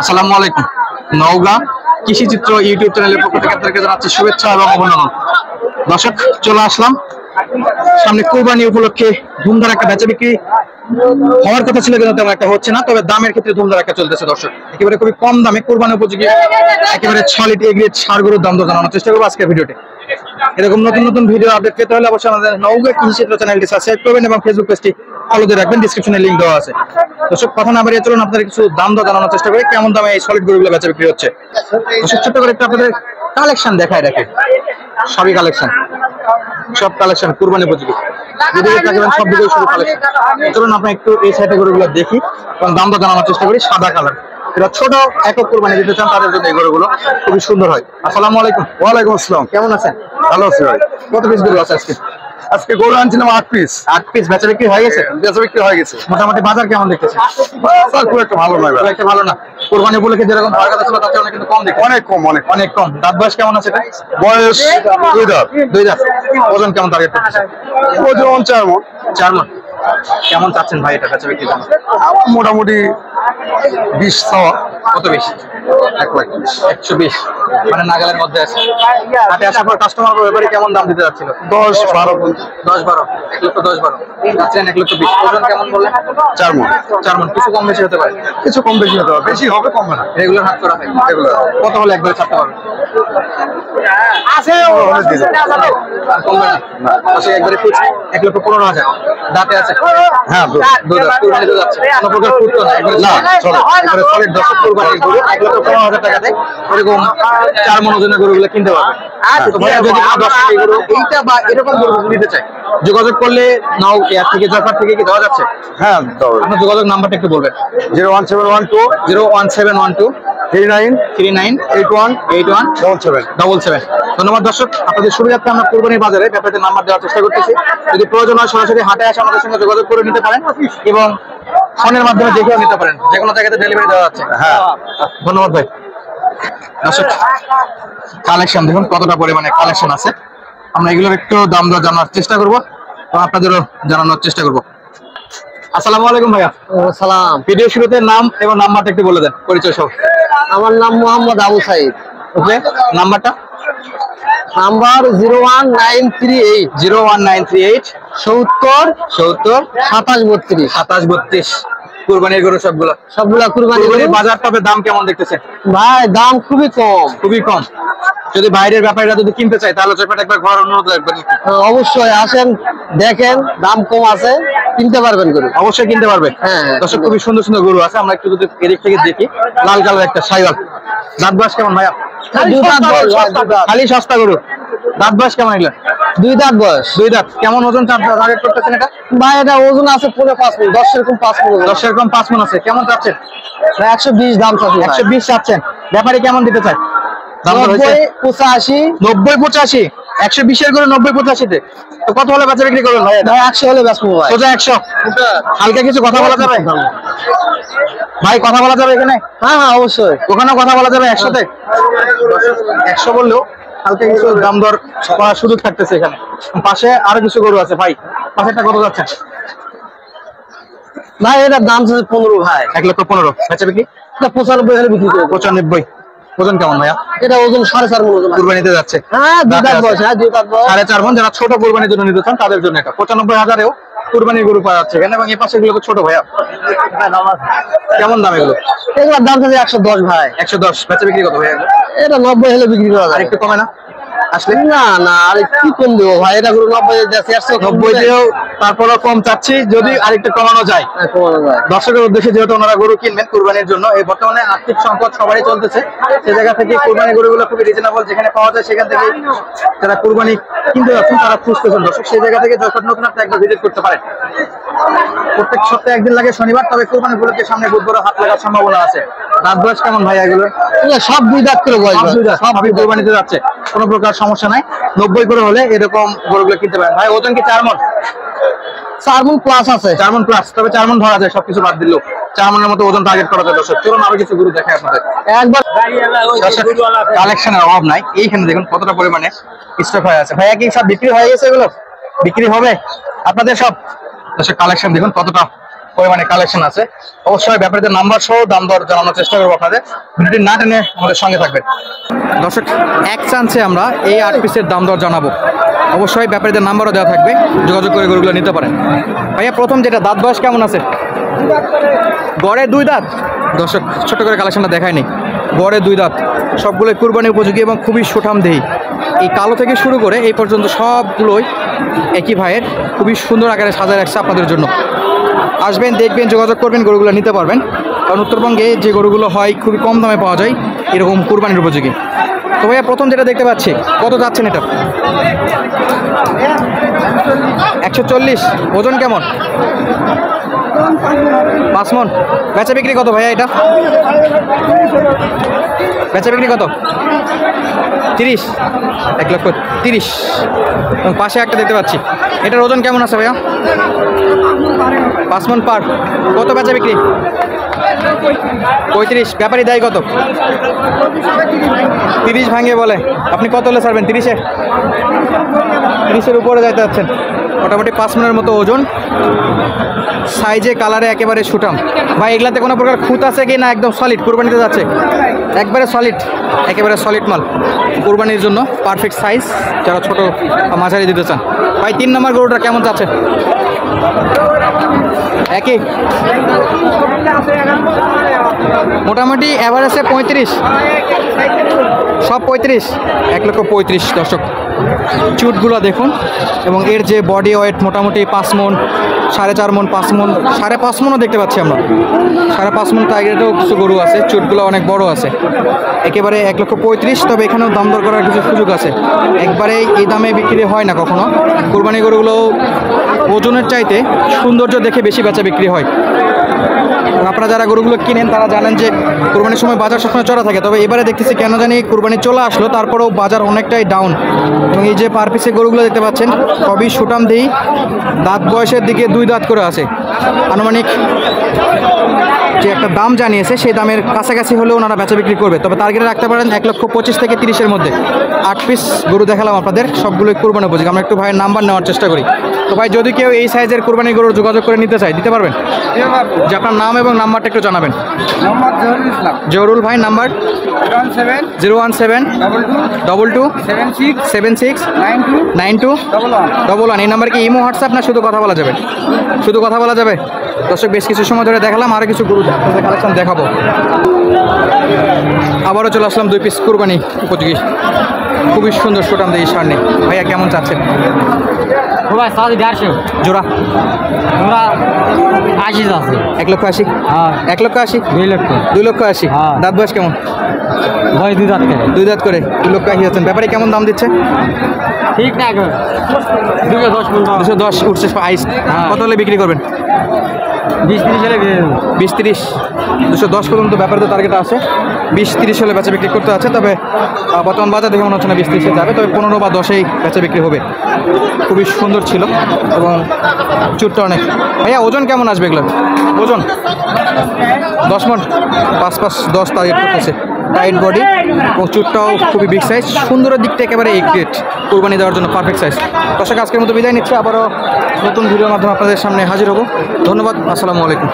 আসসালামু আলাইকুম। নওগাঁ কৃষি চিত্র ইউটিউব চ্যানেলের পক্ষ থেকে আপনাদেরকে জানাচ্ছি শুভেচ্ছা এবং অভিনন্দন। দর্শক, চলে আসলাম সামনে কুরবানি উপলক্ষে ধুমধার একটা বেচা বিক্রি হওয়ার কথা ছিল, কিন্তু তেমন একটা হচ্ছে না। তবে দামের ক্ষেত্রে ধুমধার একটা চলতেছে দর্শক। একেবারে খুবই কম দামে কুরবানি উপযোগী একেবারে সলিড এ গ্রেড ষাঁড় গরুর দাম জানানোর চেষ্টা করবো আজকের ভিডিওতে। এরকম নতুন নতুন ভিডিও আপডেট পেতে হলে অবশ্যই আমাদের নওগাঁ কৃষি চিত্র চ্যানেলটি সাবস্ক্রাইব করবেন এবং ফেসবুক পেজটি ফলো দিয়ে রাখবেন, ডিসক্রিপশনে লিংক দেওয়া আছে। দর্শক, কথা না বাড়িয়ে চলুন আপনাদের কিছু দাম জানানোর চেষ্টা করি, কেমন দামে এই সলিড গরুগুলো বেচা বিক্রি হচ্ছে। দর্শক, ছোট্ট করে একটু আপনাদের কালেকশন দেখায় রাখে, সবই কালেকশন, সব কালেকশন কুরবানি উপযোগী। যদি থাকবেন সব দিকে শুধু কালেকশন। চলুন আমরা একটু এই সাইডে গরুগুলো দেখি এবং দামটা জানানোর চেষ্টা করি। সাদা কালার, এরা ছোট একক কুরবানি দিতে চান তাদের জন্য এই গরুগুলো খুবই সুন্দর হয়। আসসালামু আলাইকুম। ওয়ালাইকুম আসসালাম। কেমন আছেন? ভালো আছি ভাই। কত পিস গরু আছে আজকে? আজকে গরু আনছিলাম 8 পিস। 8 পিস বেচা বিক্রি হয়ে গেছে? বেচা বিক্রি হয়ে গেছে। মোটামুটি বাজার কেমন দেখতেছেন? বাজার খুব একটা ভালো নয় ভাই। খুব একটা ভালো না। কুরবানি উপলক্ষে যেরকম ভাড়া কথা ছিল তার চেয়ে কিন্তু কম দেখি। অনেক কম, অনেক অনেক কম। দাঁত বয়স কেমন আছে এটা? বয়স 2 দাঁত। 2 দাঁত। ওজন কেমন টার্গেট করতেছেন? ওজন 4 মণ। 4 মণ। কেমন চাচ্ছেন ভাই এটা বেচা বিক্রি দাম? আমার মোটামুটি 20 চাওয়া। কত বেশি? 1,20,000। 120, মানে নাগালের মধ্যে আছে। হাটে আসার পর কাস্টমার ব্যাপারে কেমন দাম দিতে যাচ্ছিল? 10, 12, 10-12, 1,10,12 যাচ্ছেন। 1,20,000। ওজন কেমন বললেন? 4 মণ। 4 মণ। কিছু কম বেশি হতে পারে? কিছু কম বেশি হতে হবে, বেশি হবে কমবে না। রেগুলার হাট করা হয়? রেগুলার। কত হলে একবারে ছাড়তে পারবে? আর কমবে না? আসলে একবারে ফিক্স 1,15,000। দাঁতে আছে? হ্যাঁ, দুধ আছে। কুরবানি দুধ আছে, কোনো প্রকার ফুট তো না, একবারে না, চলে। একবারে সলিড 10 কুরবানির গরু 1,15,000 টাকাতে এরকম 4 মণ ওজনের গরুগুলো কিনতে পারবে। তো ভাইয়া যদি কোনো দর্শক এই গরু এইটা বা এরকম গরু নিতে চায়, যোগাযোগ করলে নাও এর থেকে জয়পাট থেকে কি দেওয়া যাচ্ছে? হ্যাঁ, আপনার যোগাযোগ নাম্বারটা একটু বলবেন। 01712 01712 39 39 81 81 77। 77। ধন্যবাদ দর্শক, আপনাদের সুবিধার্থে আমরা কুরবানির বাজারে ব্যাপারীদের নাম্বার দেওয়ার চেষ্টা করতেছি। যদি প্রয়োজন হয় সরাসরি হাটে এসে আমাদের সঙ্গে যোগাযোগ করে নিতে পারেন এবং ফোনের মাধ্যমে দেখেও নিতে পারেন। যে কোনো জায়গাতে ডেলিভারি দেওয়া যাচ্ছে। হ্যাঁ, ধন্যবাদ ভাই। দর্শক, কালেকশন দেখুন কতটা পরিমাণে কালেকশন আছে। আমরা এগুলোর একটু দাম দর জানার চেষ্টা করবো এবং আপনাদেরও জানানোর চেষ্টা করবো। আসসালামু আলাইকুম ভাইয়া। সালাম। ভিডিও শুরুতে নাম এবং নাম্বারটা একটু বলে দেন, পরিচয় সহ। আমার নাম মোহাম্মদ আবু সাইদ। ওকে, নাম্বারটা? নাম্বার 01938 01938 70 70 27 32। 27 32। কুরবানির গরু সবগুলো? সবগুলা কুরবানি কুরবানির বাজার তবে দাম কেমন দেখতেছেন? ভাই দাম খুবই কম। খুবই কম। যদি বাইরের ব্যাপারীরা যদি কিনতে চায় তাহলে জয়পাট একবার ঘর অনুরোধ রাখবেন। অবশ্যই আসেন, দেখেন, দাম কম আছে, কিনতে পারবেন গরু। অবশ্যই কিনতে পারবে। হ্যাঁ। দর্শক, খুবই সুন্দর সুন্দর গরু আছে। আমরা একটু যদি এদিক থেকে দেখি, লাল কালার একটা সাইওয়াল। দাঁত বয়স কেমন ভাইয়া? খালি সস্তা গরু। দাঁত বয়স কেমন এগুলো? 2 দাঁত বয়স। 2 দাঁত। কেমন ওজন টার্গেট করতেছেন এটা? ভাই এটা ওজন আছে 5.5 মণ, 10 এরকম 5 মণ। 10 এরকম 5 মণ আছে। কেমন চাচ্ছেন? 120 দাম চাচ্ছি। 120 চাচ্ছেন। ব্যাপারী কেমন দিতে চায়? দাম তো হয়েছে 85 90-85। 120 এর গরু 90-85 তে। তো কত হলে বেচা বিক্রি করবেন ভাই? ভাই 100 হলে বেচবো ভাই। সোজা 100। হালকা কিছু কথা বলা যাবে ভাই? কথা বলা যাবে এখানে? হ্যাঁ হ্যাঁ, অবশ্যই। ওখানেও কথা বলা যাবে 100 তে? 100 বললেও হালকা কিছু দাম দর করার সুযোগ থাকতেছে এখানে। পাশে আরো কিছু গরু আছে ভাই, পাশেরটা কত যাচ্ছে? ভাই এটার দাম আছে 15 ভাই। 1,15,000। বেচা বিক্রি? এটা 95 হলে বিক্রি করবো। 95। ওজন কেমন ভাইয়া? এটা ওজন 4.5 মণ ওজন। কুরবানিতে যাচ্ছে? হ্যাঁ, 2 দাঁত বয়স। হ্যাঁ, 2 দাঁত বয়স। 4.5 মণ। যারা ছোট কুরবানির জন্য নিতে চান তাদের জন্য এটা 95,000-এও কুরবানির গরু পাওয়া যাচ্ছে এখানে। এবং এই পাশে গুলো ছোট ভাইয়া, কেমন দাম এগুলো? এগুলোর দাম আছে 110 ভাই। 110। বেচা বিক্রি কত ভাইয়া? এটা 90 হলে বিক্রি করা আর যায়। একটু কমে না আসলে? না না, আর কি কম দেবো ভাই? এটা গরু 90 যাচ্ছে, 90 দিয়েও তারপরও কম চাচ্ছি, যদি আরেকটু কমানো যায়। কমানো যায়। দর্শকের উদ্দেশ্যে যেহেতু ওনারা গরু কিনবেন কুরবানির জন্য, এই বর্তমানে আর্থিক সংকট সবারই চলতেছে, সেই জায়গা থেকে কুরবানি গরুগুলো খুবই রিজনেবল যেখানে পাওয়া যায় সেখান থেকে যারা কুরবানি কিনতে যাচ্ছেন তারা খুঁজতেছেন। দর্শক, সেই জায়গা থেকে জয়পাট নতুন আপনি একবার ভিজিট করতে পারেন। প্রত্যেক সপ্তাহে একদিন লাগে শনিবার, তবে কুরবানি গুলোকে সামনে বুধবার হাট লাগার সম্ভাবনা আছে। দাঁত বয়স কেমন ভাই এগুলো? এগুলো সব 2 দাঁত করে বয়স। সবই কুরবানিতে যাচ্ছে, কোনো প্রকার সমস্যা নাই। 90 করে হলে এরকম গরুগুলো কিনতে পারেন। ভাই ওজন কি 4 মণ? 4 মণ প্লাস আছে। 4 মণ প্লাস। তবে 4 মণ ধরা যায় সবকিছু বাদ দিলেও। 4 মণের মতো ওজন টার্গেট করা যায়। দর্শক, চলুন আরো কিছু গরু দেখাই আপনাদের। একবার কালেকশনের অভাব নাই। এইখানে দেখুন কতটা পরিমাণে স্টক হয়ে আছে। ভাইয়া কি সব বিক্রি হয়ে গেছে? এগুলো বিক্রি হবে আপনাদের সব? দর্শক, কালেকশন দেখুন কতটা পরিমাণে কালেকশন আছে। অবশ্যই ব্যাপারীদের নাম্বার সহ দাম দর জানানোর চেষ্টা করবো আপনাদের, ভিডিওটি না টেনে আমাদের সঙ্গে থাকবেন। দর্শক, এক চান্সে আমরা এই 8 পিসের দাম দর জানাবো। অবশ্যই ব্যাপারীদের নাম্বারও দেওয়া থাকবে, যোগাযোগ করে গরুগুলো নিতে পারেন। ভাইয়া, প্রথম যেটা, দাঁত বয়স কেমন আছে? গড়ে 2 দাঁত। দর্শক, ছোট করে কালেকশনটা দেখায়নি, গড়ে 2 দাঁত, সবগুলোই কুরবানি উপযোগী এবং খুবই সুঠাম দেহি। এই কালো থেকে শুরু করে এই পর্যন্ত সবগুলোই একই ভাইয়ের, খুবই সুন্দর আকারে সাজায় রাখছে আপনাদের জন্য। আসবেন, দেখবেন, যোগাযোগ করবেন, গরুগুলো নিতে পারবেন। কারণ উত্তরবঙ্গে যে গরুগুলো হয় খুবই কম দামে পাওয়া যায় এরকম কুরবানির উপযোগী। তো ভাইয়া, প্রথম যেটা দেখতে পাচ্ছি, কত যাচ্ছেন এটা? 140। ওজন কেমন? 5 মণ। বেচা বিক্রি কত ভাইয়া এটা? বেচা বিক্রি কত? 30। 1,30,000। এবং পাশে একটা দেখতে পাচ্ছি, এটার ওজন কেমন আছে ভাইয়া? 5 মণ পার। কত বেচা বিক্রি? 35। ব্যাপারী দেয় কত? 30 ভাঙে বলে। আপনি কত হলে ছাড়বেন? 30-এ? 30-এর উপরে যাইতে যাচ্ছেন। মোটামুটি 5 মণের মতো ওজন, সাইজে কালারে একেবারে সুঠাম। ভাই, এগুলাতে কোনো প্রকার খুঁত আছে কি না একদম সলিড কুরবানিতে যাচ্ছে? একবারে সলিড, একেবারে সলিড মাল, কুরবানির জন্য পারফেক্ট সাইজ, যারা ছোট মাঝারি দিতে চান। ভাই, 3 নম্বর গরুটা কেমন যাচ্ছে? একই, মোটামুটি অ্যাভারেজে 35। সব 35। 1,35,000। দর্শক, চুটগুলো দেখুন, এবং এর যে বডি ওয়েট মোটামুটি 5 মণ, 4.5 মণ, 5 মণ, 5.5 মণও দেখতে পাচ্ছি আমরা। 5.5 মণ টাইগারেরও কিছু গরু আছে, চুটগুলো অনেক বড় আছে। একেবারে 1,35,000। তবে এখানেও দাম দর করার কিছু সুযোগ আছে, একবারে এই দামে বিক্রি হয় না কখনো। কুরবানি গরুগুলো ওজনের চাইতে সৌন্দর্য দেখে বেশি বেচা বিক্রি হয়। আপনারা যারা গরুগুলো কিনেন তারা জানেন যে কুরবানির সময় বাজার সবসময় চড়া থাকে। তবে এবারে দেখতেছি কেন জানি কুরবানি চলে আসলো, তারপরেও বাজার অনেকটাই ডাউন। এবং এই যে পার পিসে গরুগুলো দেখতে পাচ্ছেন, সবই সুঠাম দেহি, দাঁত বয়সের দিকে 2 দাঁত করে আছে। আনুমানিক যে একটা দাম জানিয়েছে সেই দামের কাছাকাছি হলেও ওনারা বেচা বিক্রি করবে। তবে টার্গেটে রাখতে পারেন 1,25,000 থেকে 30-এর মধ্যে। 8 পিস গরু দেখালাম আপনাদের, সবগুলোই কুরবানি উপযোগী। আমরা একটু ভাইয়ের নাম্বার নেওয়ার চেষ্টা করি। তো ভাই, যদি কেউ এই সাইজের কুরবানি গরুর যোগাযোগ করে নিতে চায়, দিতে পারবেন? যে আপনার নাম এবং নাম্বারটা একটু জানাবেন। জহরুল ভাই, নাম্বার 01722769291। এই নাম্বার কি ইমো, হোয়াটসঅ্যাপ না শুধু কথা বলা যাবে? শুধু কথা বলা যাবে। দর্শক, বেশ কিছু সময় ধরে দেখালাম, আরও কিছু গরু কালেকশন দেখাবো। আবারও চলে আসলাম 2 পিস কুরবানি উপযোগী, খুবই সুন্দর সুঠাম দেহি সারনি। ভাইয়া, কেমন চাচ্ছেন? ভাই, 150 জোড়া? জোড়া 80 আছে। 1,80,000। হ্যাঁ। 1,80,000। 2 লক্ষ। 2,80,000। হ্যাঁ। দাঁত বয়স কেমন? ভাই, 2 দাঁত করে। 2 দাঁত করে 2,80,000 যাচ্ছেন। ব্যাপারে কেমন দাম দিচ্ছে? ঠিক না, 210 উঠছে আইস। কত হলে বিক্রি করবেন? 20-30 হলে 20-30। 210 পর্যন্ত ব্যাপারে টার্গেট আছে। 20-30 হলে বেচা বিক্রি করতে আছে। তবে বর্তমান বাজার দেখে মনে হচ্ছে না 20-30-এ যাবে, তবে 15 বা 10-এই বেচা বিক্রি হবে। খুবই সুন্দর ছিল এবং চুটটা অনেক। ভাইয়া, ওজন কেমন আসবে এগুলো? ওজন 10 মণ। 5-5-10 টার্গেট করতেছে। টাইট বডি এবং চুটটাও খুবই বিগ সাইজ, সুন্দরের দিকটা একেবারে এগ্রেট, কুরবানি দেওয়ার জন্য পারফেক্ট সাইজ। দর্শক, আজকের মতো বিদায় নিচ্ছে, আবারও নতুন ভিডিওর মাধ্যমে আপনাদের সামনে হাজির হব। ধন্যবাদ, আসসালামু আলাইকুম।